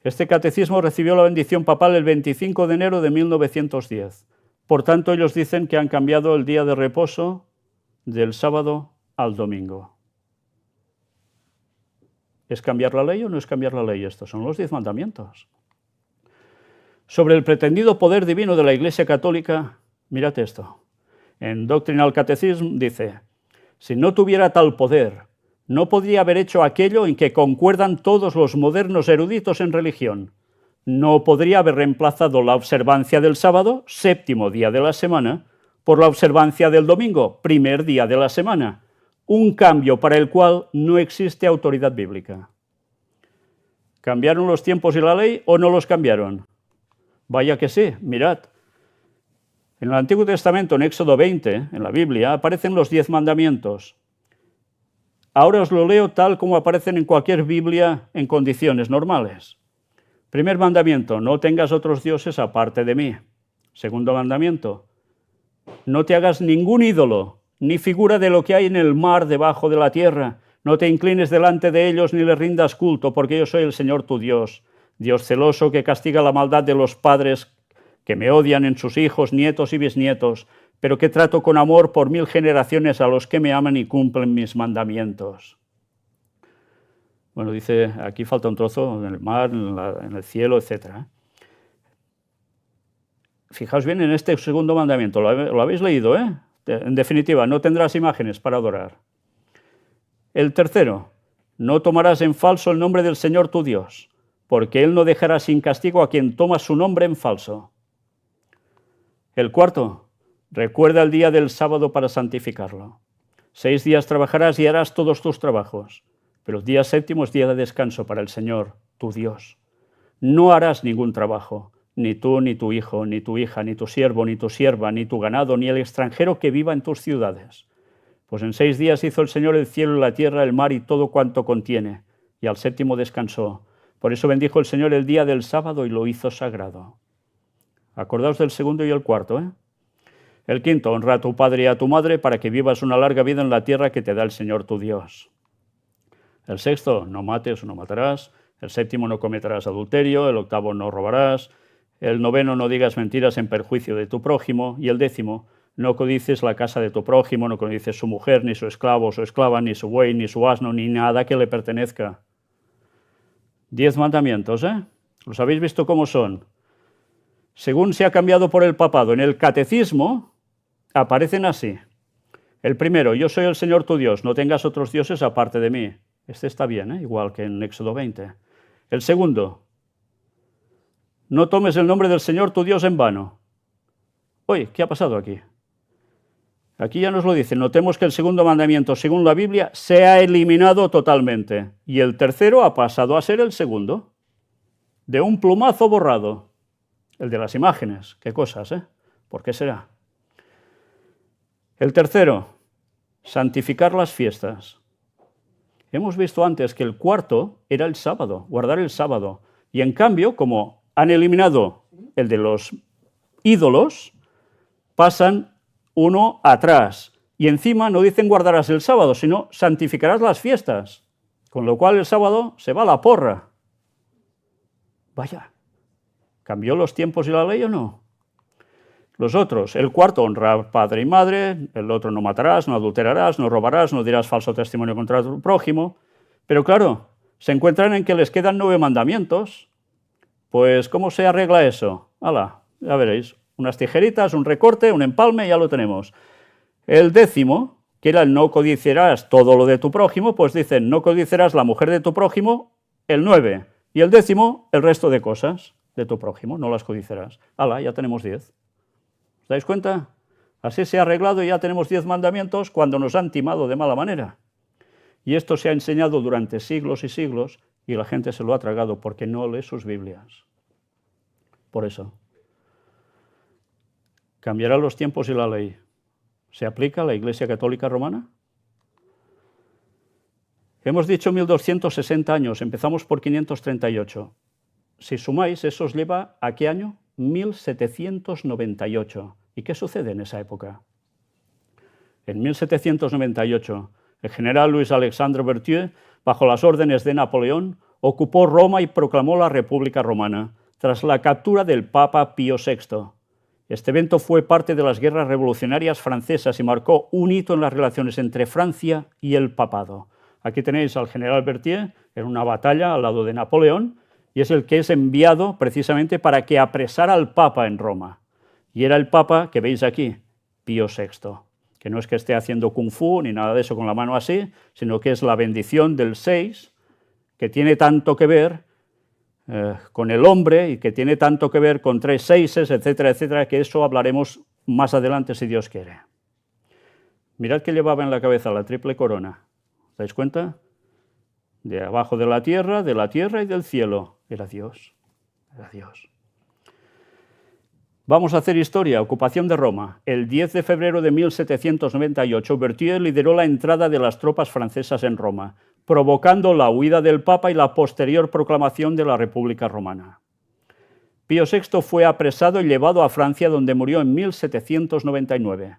Este catecismo recibió la bendición papal el 25 de enero de 1910. Por tanto, ellos dicen que han cambiado el día de reposo del sábado al domingo. ¿Es cambiar la ley o no es cambiar la ley? Estos son los 10 mandamientos. Sobre el pretendido poder divino de la Iglesia Católica, mirad esto. En Doctrinal Catecism dice, si no tuviera tal poder, no podría haber hecho aquello en que concuerdan todos los modernos eruditos en religión. No podría haber reemplazado la observancia del sábado, séptimo día de la semana, por la observancia del domingo, primer día de la semana, un cambio para el cual no existe autoridad bíblica. ¿Cambiaron los tiempos y la ley o no los cambiaron? Vaya que sí, mirad. En el Antiguo Testamento, en Éxodo 20, en la Biblia, aparecen los 10 mandamientos. Ahora os lo leo tal como aparecen en cualquier Biblia en condiciones normales. Primer mandamiento, no tengas otros dioses aparte de mí. Segundo mandamiento, no te hagas ningún ídolo, ni figura de lo que hay en el mar debajo de la tierra. No te inclines delante de ellos ni les rindas culto, porque yo soy el Señor tu Dios, Dios celoso que castiga la maldad de los padres que me odian en sus hijos, nietos y bisnietos, pero que trato con amor por 1000 generaciones a los que me aman y cumplen mis mandamientos. Bueno, dice, aquí falta un trozo en el mar, en el cielo, etc. Fijaos bien en este segundo mandamiento, lo habéis leído, ¿eh? En definitiva, no tendrás imágenes para adorar. El tercero, no tomarás en falso el nombre del Señor tu Dios, porque Él no dejará sin castigo a quien toma su nombre en falso. El cuarto, recuerda el día del sábado para santificarlo. 6 días trabajarás y harás todos tus trabajos, pero el día séptimo es día de descanso para el Señor, tu Dios. No harás ningún trabajo, ni tú, ni tu hijo, ni tu hija, ni tu siervo, ni tu sierva, ni tu ganado, ni el extranjero que viva en tus ciudades. Pues en 6 días hizo el Señor el cielo y la tierra, el mar y todo cuanto contiene, y al séptimo descansó. Por eso bendijo el Señor el día del sábado y lo hizo sagrado. Acordaos del segundo y el cuarto, ¿eh? El quinto, honra a tu padre y a tu madre para que vivas una larga vida en la tierra que te da el Señor tu Dios. El sexto, no mates o no matarás. El séptimo, no cometerás adulterio. El octavo, no robarás. El noveno, no digas mentiras en perjuicio de tu prójimo. Y el décimo, no codicies la casa de tu prójimo, no codicies su mujer, ni su esclavo o su esclava, ni su buey, ni su asno, ni nada que le pertenezca. 10 mandamientos, ¿eh? ¿Los habéis visto cómo son? Según se ha cambiado por el papado en el catecismo, aparecen así. El primero, yo soy el Señor tu Dios, no tengas otros dioses aparte de mí. Este está bien, ¿eh? Igual que en Éxodo 20. El segundo, no tomes el nombre del Señor tu Dios en vano. Oye, ¿qué ha pasado aquí? Aquí ya nos lo dice, notemos que el segundo mandamiento, según la Biblia, se ha eliminado totalmente. Y el tercero ha pasado a ser el segundo. De un plumazo borrado. El de las imágenes, qué cosas, ¿eh? ¿Por qué será? El tercero, santificar las fiestas. Hemos visto antes que el cuarto era el sábado, guardar el sábado. Y en cambio, como han eliminado el de los ídolos, pasan uno atrás. Y encima no dicen guardarás el sábado, sino santificarás las fiestas. Con lo cual el sábado se va a la porra. Vaya. ¿Cambió los tiempos y la ley o no? Los otros, el cuarto, honrar padre y madre, el otro, no matarás, no adulterarás, no robarás, no dirás falso testimonio contra tu prójimo. Pero claro, se encuentran en que les quedan 9 mandamientos. Pues, ¿cómo se arregla eso? ¡Hala! Ya veréis, unas tijeritas, un recorte, un empalme, ya lo tenemos. El décimo, que era el no codiciarás todo lo de tu prójimo, pues dicen, no codiciarás la mujer de tu prójimo, el 9. Y el décimo, el resto de cosas de tu prójimo, no las codiciarás. ¡Hala! Ya tenemos 10. ¿Os dais cuenta? Así se ha arreglado y ya tenemos 10 mandamientos cuando nos han timado de mala manera. Y esto se ha enseñado durante siglos y siglos y la gente se lo ha tragado porque no lee sus Biblias. Por eso. ¿Cambiará los tiempos y la ley? ¿Se aplica a la Iglesia Católica Romana? Hemos dicho 1260 años, empezamos por 538. Si sumáis, eso os lleva ¿a qué año? 1798. ¿Y qué sucede en esa época? En 1798 el general Louis-Alexandre Berthier, bajo las órdenes de Napoleón, ocupó Roma y proclamó la República Romana, tras la captura del Papa Pío VI. Este evento fue parte de las guerras revolucionarias francesas y marcó un hito en las relaciones entre Francia y el papado. Aquí tenéis al general Berthier en una batalla al lado de Napoleón, y es el que es enviado precisamente para que apresara al Papa en Roma. Y era el Papa que veis aquí, Pío VI, que no es que esté haciendo kung fu ni nada de eso con la mano así, sino que es la bendición del 6, que tiene tanto que ver con el hombre y que tiene tanto que ver con 3 seises, etcétera, etcétera, que eso hablaremos más adelante si Dios quiere. Mirad que llevaba en la cabeza la triple corona. ¿Os dais cuenta? De abajo de la tierra y del cielo. Era Dios. Era Dios. Vamos a hacer historia. Ocupación de Roma. El 10 de febrero de 1798, Berthier lideró la entrada de las tropas francesas en Roma, provocando la huida del Papa y la posterior proclamación de la República Romana. Pío VI fue apresado y llevado a Francia, donde murió en 1799.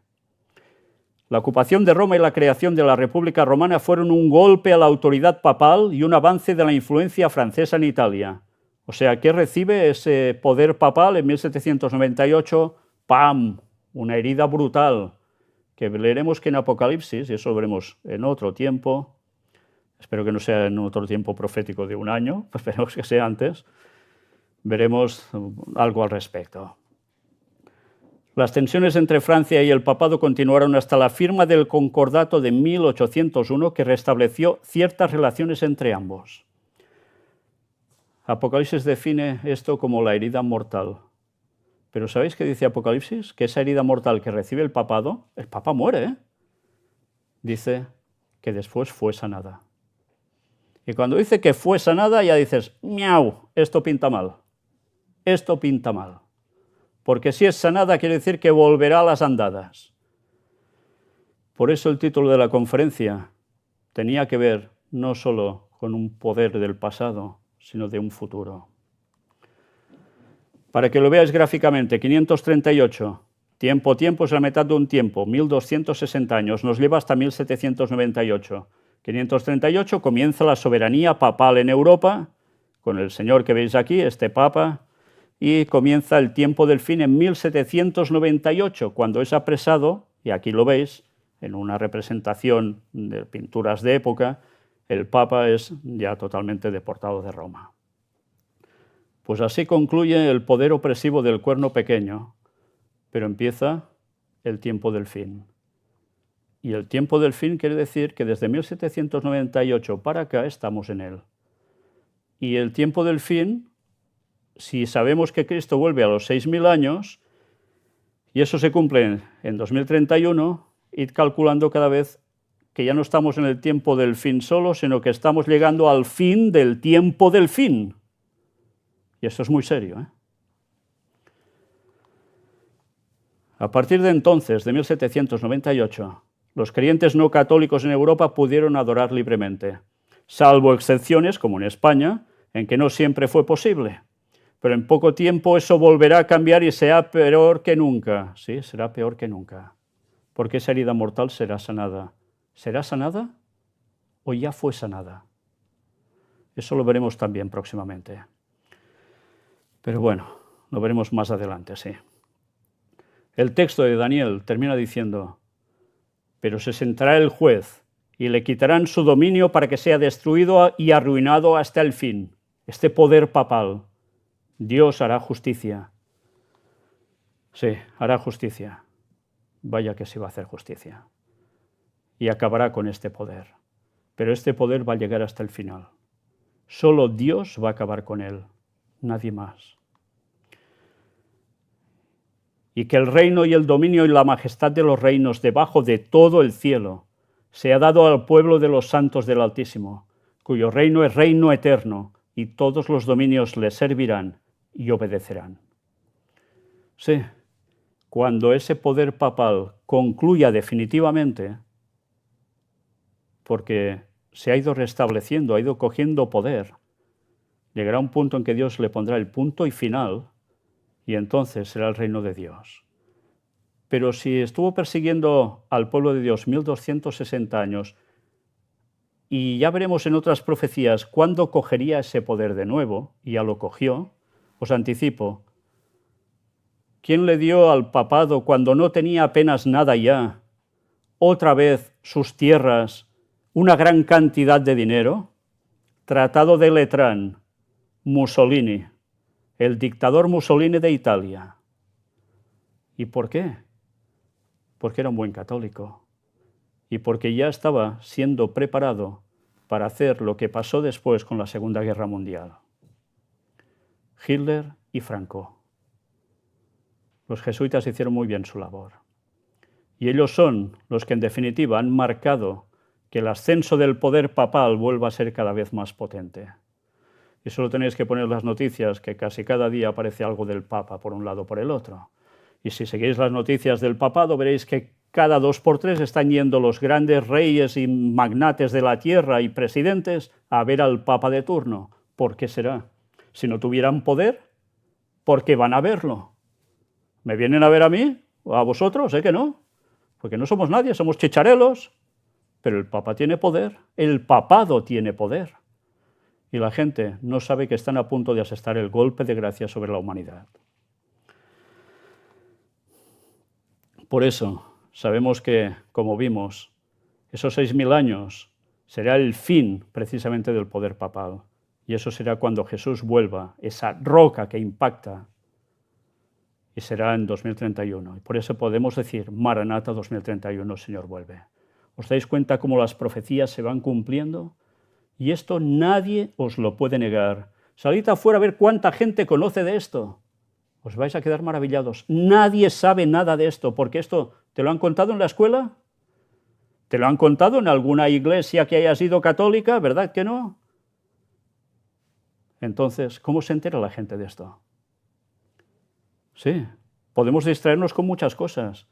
La ocupación de Roma y la creación de la República Romana fueron un golpe a la autoridad papal y un avance de la influencia francesa en Italia. O sea, ¿qué recibe ese poder papal en 1798? ¡Pam! Una herida brutal, que leeremos que en Apocalipsis, y eso lo veremos en otro tiempo, espero que no sea en otro tiempo profético de un año, esperemos que sea antes, veremos algo al respecto. Las tensiones entre Francia y el papado continuaron hasta la firma del Concordato de 1801, que restableció ciertas relaciones entre ambos. Apocalipsis define esto como la herida mortal. Pero ¿sabéis qué dice Apocalipsis? Que esa herida mortal que recibe el Papa muere, ¿eh? Dice que después fue sanada. Y cuando dice que fue sanada, ya dices, miau, esto pinta mal. Esto pinta mal. Porque si es sanada quiere decir que volverá a las andadas. Por eso el título de la conferencia tenía que ver no solo con un poder del pasado, sino de un futuro. Para que lo veáis gráficamente, 538, tiempo es la mitad de un tiempo, 1260 años, nos lleva hasta 1798. 538 comienza la soberanía papal en Europa, con el señor que veis aquí, este papa, y comienza el tiempo del fin en 1798, cuando es apresado, y aquí lo veis, en una representación de pinturas de época, el Papa es ya totalmente deportado de Roma. Pues así concluye el poder opresivo del cuerno pequeño, pero empieza el tiempo del fin. Y el tiempo del fin quiere decir que desde 1798 para acá estamos en él. Y el tiempo del fin, si sabemos que Cristo vuelve a los 6.000 años, y eso se cumple en 2031, id calculando cada vez que ya no estamos en el tiempo del fin solo, sino que estamos llegando al fin del tiempo del fin. Y esto es muy serio, ¿eh? A partir de entonces, de 1798, los creyentes no católicos en Europa pudieron adorar libremente, salvo excepciones, como en España, en que no siempre fue posible. Pero en poco tiempo eso volverá a cambiar y será peor que nunca. Sí, será peor que nunca. Porque esa herida mortal será sanada. ¿Será sanada o ya fue sanada? Eso lo veremos también próximamente. Pero bueno, lo veremos más adelante, sí. El texto de Daniel termina diciendo, pero se sentará el juez y le quitarán su dominio para que sea destruido y arruinado hasta el fin. Este poder papal. Dios hará justicia. Sí, hará justicia. Vaya que sí va a hacer justicia. Y acabará con este poder. Pero este poder va a llegar hasta el final. Solo Dios va a acabar con él, nadie más. Y que el reino y el dominio y la majestad de los reinos debajo de todo el cielo sea dado al pueblo de los santos del Altísimo, cuyo reino es reino eterno, y todos los dominios le servirán y obedecerán. Sí, cuando ese poder papal concluya definitivamente, porque se ha ido restableciendo, ha ido cogiendo poder, llegará un punto en que Dios le pondrá el punto y final, y entonces será el reino de Dios. Pero si estuvo persiguiendo al pueblo de Dios 1260 años, y ya veremos en otras profecías cuándo cogería ese poder de nuevo, y ya lo cogió. Os anticipo. ¿Quién le dio al papado cuando no tenía apenas nada ya, otra vez sus tierras, una gran cantidad de dinero? Tratado de Letrán, Mussolini, el dictador Mussolini de Italia. ¿Y por qué? Porque era un buen católico y porque ya estaba siendo preparado para hacer lo que pasó después con la Segunda Guerra Mundial. Hitler y Franco. Los jesuitas hicieron muy bien su labor. Y ellos son los que en definitiva han marcado que el ascenso del poder papal vuelva a ser cada vez más potente. Y solo tenéis que poner las noticias, que casi cada día aparece algo del Papa por un lado o por el otro. Y si seguís las noticias del papado, veréis que cada 2 por 3 están yendo los grandes reyes y magnates de la tierra y presidentes a ver al Papa de turno. ¿Por qué será? Si no tuvieran poder, ¿por qué van a verlo? ¿Me vienen a ver a mí o a vosotros? Que no, porque no somos nadie, somos chicharelos. Pero el Papa tiene poder, el papado tiene poder. Y la gente no sabe que están a punto de asestar el golpe de gracia sobre la humanidad. Por eso sabemos que, como vimos, esos 6.000 años será el fin precisamente del poder papal. Y eso será cuando Jesús vuelva, esa roca que impacta, y será en 2031. Y por eso podemos decir, Maranata 2031, Señor vuelve. ¿Os dais cuenta cómo las profecías se van cumpliendo? Y esto nadie os lo puede negar. Salid afuera a ver cuánta gente conoce de esto. Os vais a quedar maravillados. Nadie sabe nada de esto, porque esto, ¿te lo han contado en la escuela? ¿Te lo han contado en alguna iglesia que haya sido católica? ¿Verdad que no? Entonces, ¿cómo se entera la gente de esto? Sí, podemos distraernos con muchas cosas,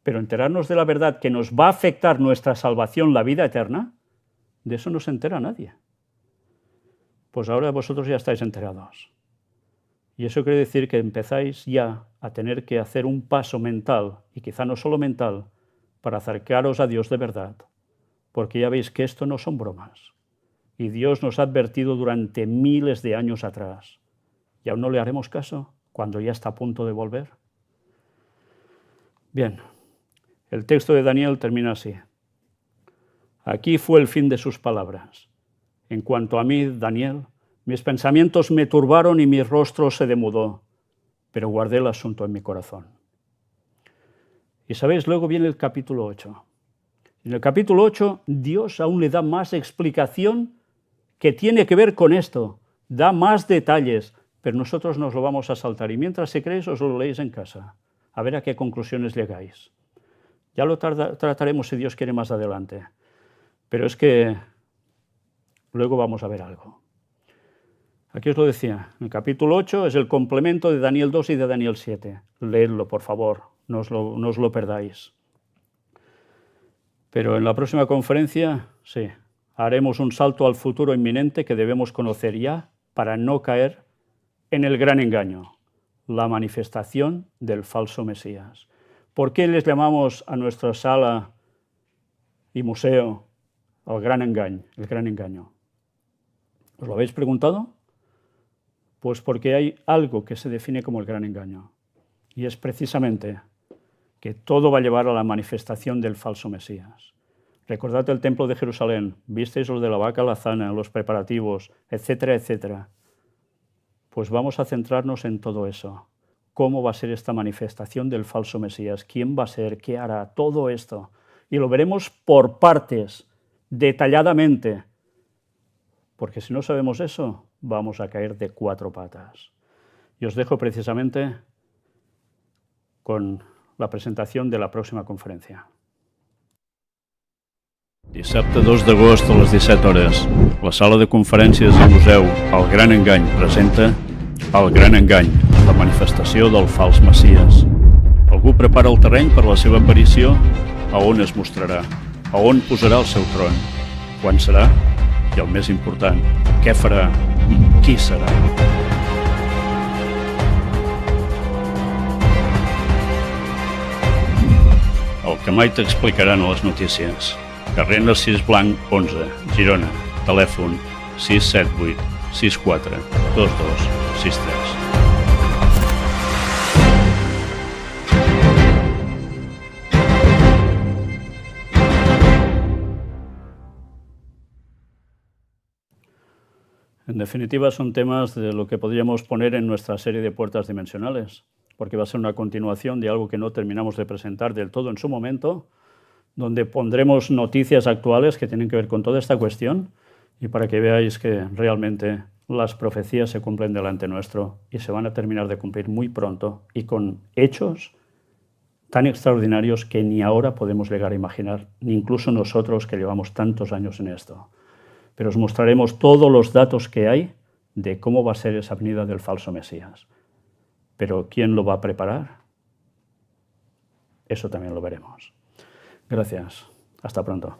pero enterarnos de la verdad que nos va a afectar nuestra salvación, la vida eterna, de eso no se entera nadie. Pues ahora vosotros ya estáis enterados. Y eso quiere decir que empezáis ya a tener que hacer un paso mental, y quizá no solo mental, para acercaros a Dios de verdad, porque ya veis que esto no son bromas. Y Dios nos ha advertido durante miles de años atrás. ¿Y aún no le haremos caso cuando ya está a punto de volver? Bien, el texto de Daniel termina así. Aquí fue el fin de sus palabras. En cuanto a mí, Daniel, mis pensamientos me turbaron y mi rostro se demudó, pero guardé el asunto en mi corazón. Y sabéis, luego viene el capítulo 8. En el capítulo 8, Dios aún le da más explicación que tiene que ver con esto, da más detalles, pero nosotros nos lo vamos a saltar. Y mientras si queréis, os lo leéis en casa, a ver a qué conclusiones llegáis. Ya lo trataremos, si Dios quiere, más adelante. Pero es que luego vamos a ver algo. Aquí os lo decía, el capítulo 8 es el complemento de Daniel 2 y de Daniel 7. Leedlo, por favor, no os lo perdáis. Pero en la próxima conferencia, sí, haremos un salto al futuro inminente que debemos conocer ya para no caer en el gran engaño, la manifestación del falso Mesías. ¿Por qué les llamamos a nuestra sala y museo el gran engaño? ¿Os lo habéis preguntado? Pues porque hay algo que se define como el gran engaño, y es precisamente que todo va a llevar a la manifestación del falso Mesías. Recordad el templo de Jerusalén, visteis los de la vaca lazana, los preparativos, etcétera, etcétera. Pues vamos a centrarnos en todo eso. ¿Cómo va a ser esta manifestación del falso Mesías? ¿Quién va a ser? ¿Qué hará? Todo esto. Y lo veremos por partes, detalladamente. Porque si no sabemos eso, vamos a caer de 4 patas. Y os dejo precisamente con la presentación de la próxima conferència. Dissabte 2 d'agost a les 17 hores, la sala de conferències del museu El Gran Engany presenta El Gran Engany, la manifestació del fals Messies. Algú prepara el terreny per la seva aparició? A on es mostrarà? A on posarà el seu tron? Quan serà? I el més important, què farà i qui serà? El que mai t'explicaran a les notícies. carrer Narcís Blanc 11, Girona, telèfon 678 64 22 63. En definitiva, son temas de lo que podríamos poner en nuestra serie de puertas dimensionales, porque va a ser una continuación de algo que no terminamos de presentar del todo en su momento, donde pondremos noticias actuales que tienen que ver con toda esta cuestión y para que veáis que realmente las profecías se cumplen delante nuestro y se van a terminar de cumplir muy pronto y con hechos tan extraordinarios que ni ahora podemos llegar a imaginar, ni incluso nosotros que llevamos tantos años en esto. Pero os mostraremos todos los datos que hay de cómo va a ser esa venida del falso Mesías. Pero ¿quién lo va a preparar? Eso también lo veremos. Gracias. Hasta pronto.